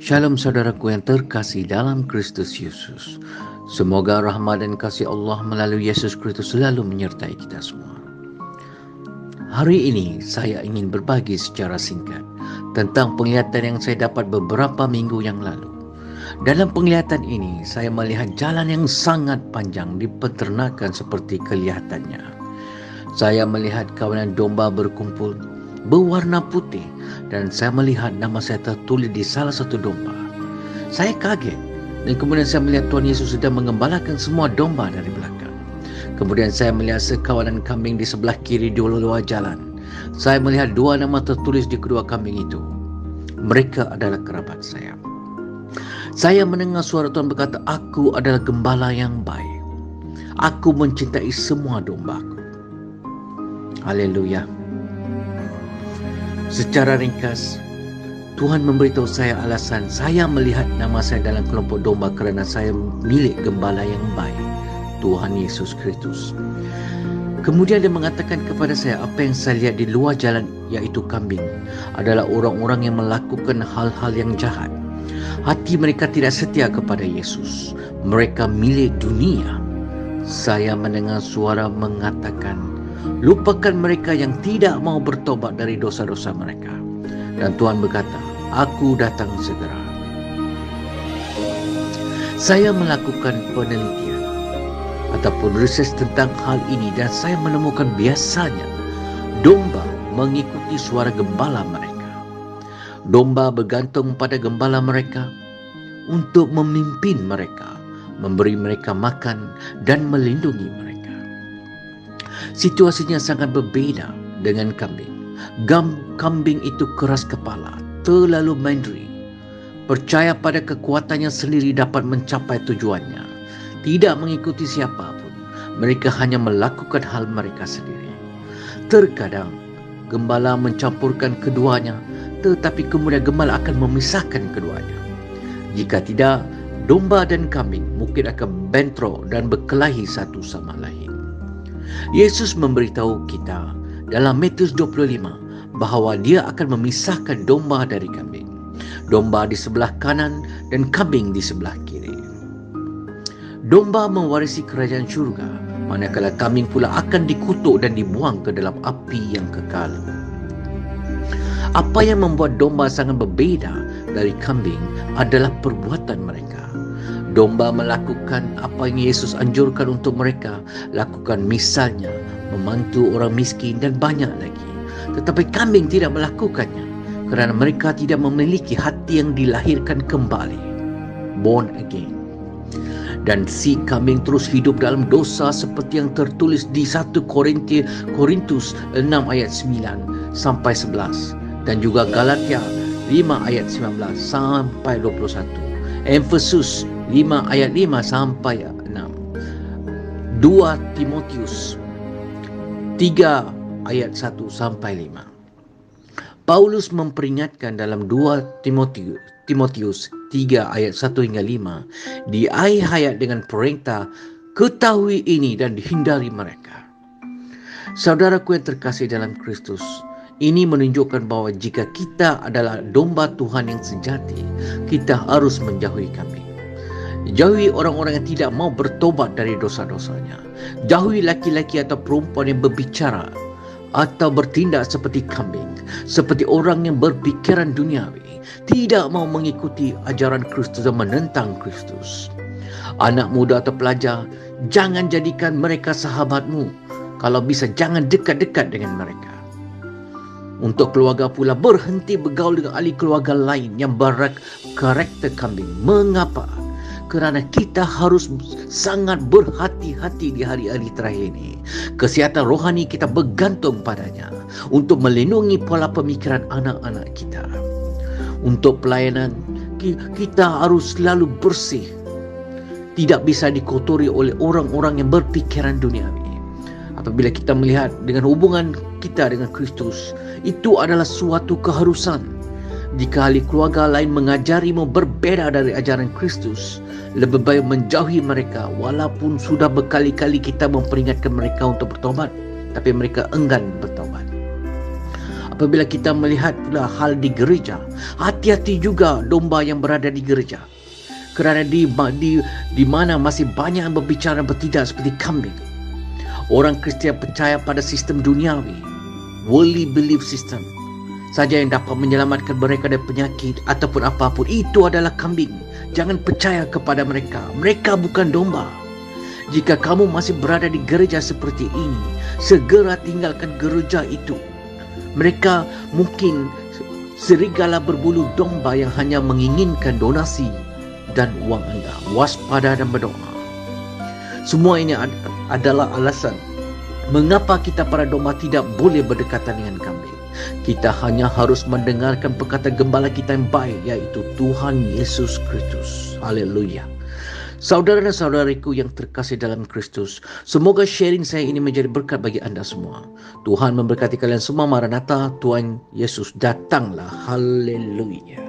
Shalom saudaraku yang terkasih dalam Kristus Yesus. Semoga rahmat dan kasih Allah melalui Yesus Kristus selalu menyertai kita semua. Hari ini saya ingin berbagi secara singkat tentang penglihatan yang saya dapat beberapa minggu yang lalu. Dalam penglihatan ini, saya melihat jalan yang sangat panjang di peternakan seperti kelihatannya. Saya melihat kawanan domba berkumpul berwarna putih dan saya melihat nama saya tertulis di salah satu domba. Saya kaget dan kemudian saya melihat Tuhan Yesus sedang mengembalakan semua domba dari belakang. Kemudian saya melihat sekawanan kambing di sebelah kiri di luar jalan. Saya melihat dua nama tertulis di kedua kambing itu. Mereka adalah kerabat saya. Saya mendengar suara Tuhan berkata, "Aku adalah gembala yang baik. Aku mencintai semua dombaku." Haleluya. Secara ringkas, Tuhan memberitahu saya alasan saya melihat nama saya dalam kelompok domba kerana saya milik gembala yang baik, Tuhan Yesus Kristus. Kemudian dia mengatakan kepada saya apa yang saya lihat di luar jalan, iaitu kambing, adalah orang-orang yang melakukan hal-hal yang jahat. Hati mereka tidak setia kepada Yesus. Mereka milik dunia. Saya mendengar suara mengatakan, "Lupakan mereka yang tidak mau bertobat dari dosa-dosa mereka." Dan Tuhan berkata, "Aku datang segera." Saya melakukan penelitian ataupun riset tentang hal ini dan saya menemukan biasanya domba mengikuti suara gembala mereka. Domba bergantung pada gembala mereka untuk memimpin mereka, memberi mereka makan dan melindungi mereka. Situasinya sangat berbeza dengan kambing. Kambing itu keras kepala, terlalu mandiri, percaya pada kekuatannya sendiri dapat mencapai tujuannya, tidak mengikuti siapapun. Mereka hanya melakukan hal mereka sendiri. Terkadang gembala mencampurkan keduanya, tetapi kemudian gembala akan memisahkan keduanya. Jika tidak, domba dan kambing mungkin akan bentrok dan berkelahi satu sama lain. Yesus memberitahu kita dalam Matius 25 bahawa dia akan memisahkan domba dari kambing. Domba di sebelah kanan dan kambing di sebelah kiri. Domba mewarisi kerajaan syurga, manakala kambing pula akan dikutuk dan dibuang ke dalam api yang kekal. Apa yang membuat domba sangat berbeza dari kambing adalah perbuatan mereka. Domba melakukan apa yang Yesus anjurkan untuk mereka lakukan, misalnya membantu orang miskin dan banyak lagi. Tetapi kambing tidak melakukannya kerana mereka tidak memiliki hati yang dilahirkan kembali, born again. Dan si kambing terus hidup dalam dosa seperti yang tertulis di 1 Korintus 6 ayat 9 sampai 11 dan juga Galatia 5 ayat 19 sampai 21. Efesus 5 ayat 5 sampai 6. 2 Timotius 3 ayat 1 sampai 5. Paulus memperingatkan dalam 2 Timotius 3 ayat 1 hingga 5 di akhir hayat dengan perintah, "Ketahui ini dan hindari mereka." Saudaraku yang terkasih dalam Kristus, ini menunjukkan bahawa jika kita adalah domba Tuhan yang sejati, kita harus menjauhi kambing. Jauhi orang-orang yang tidak mau bertobat dari dosa-dosanya. Jauhi laki-laki atau perempuan yang berbicara atau bertindak seperti kambing, seperti orang yang berpikiran duniawi, tidak mau mengikuti ajaran Kristus dan menentang Kristus. Anak muda atau pelajar, jangan jadikan mereka sahabatmu. Kalau bisa, jangan dekat-dekat dengan mereka. Untuk keluarga pula, berhenti bergaul dengan ahli keluarga lain yang karakter kambing. Mengapa? Kerana kita harus sangat berhati-hati di hari-hari terakhir ini. Kesihatan rohani kita bergantung padanya untuk melindungi pola pemikiran anak-anak kita. Untuk pelayanan, kita harus selalu bersih. Tidak bisa dikotori oleh orang-orang yang berpikiran duniawi. Apabila kita melihat dengan hubungan kita dengan Kristus, itu adalah suatu keharusan. Jika ahli keluarga lain mengajarimu berbeza dari ajaran Kristus, lebih baik menjauhi mereka walaupun sudah berkali-kali kita memperingatkan mereka untuk bertobat, tapi mereka enggan bertobat. Apabila kita melihat pula hal di gereja, hati-hati juga domba yang berada di gereja. Kerana di mana masih banyak yang berbicara bertindak seperti kambing. Orang Kristian percaya pada sistem duniawi, worldly belief system saja yang dapat menyelamatkan mereka dari penyakit ataupun apapun. Itu adalah kambing. Jangan percaya kepada mereka. Mereka bukan domba. Jika kamu masih berada di gereja seperti ini, segera tinggalkan gereja itu. Mereka mungkin serigala berbulu domba yang hanya menginginkan donasi dan uang anda. Waspada dan berdoa. Semua ini adalah alasan mengapa kita para domba tidak boleh berdekatan dengan kambing. Kita hanya harus mendengarkan perkataan gembala kita yang baik, iaitu Tuhan Yesus Kristus. Haleluya. Saudara dan saudariku yang terkasih dalam Kristus, semoga sharing saya ini menjadi berkat bagi anda semua. Tuhan memberkati kalian semua. Maranatha, Tuhan Yesus datanglah. Haleluya.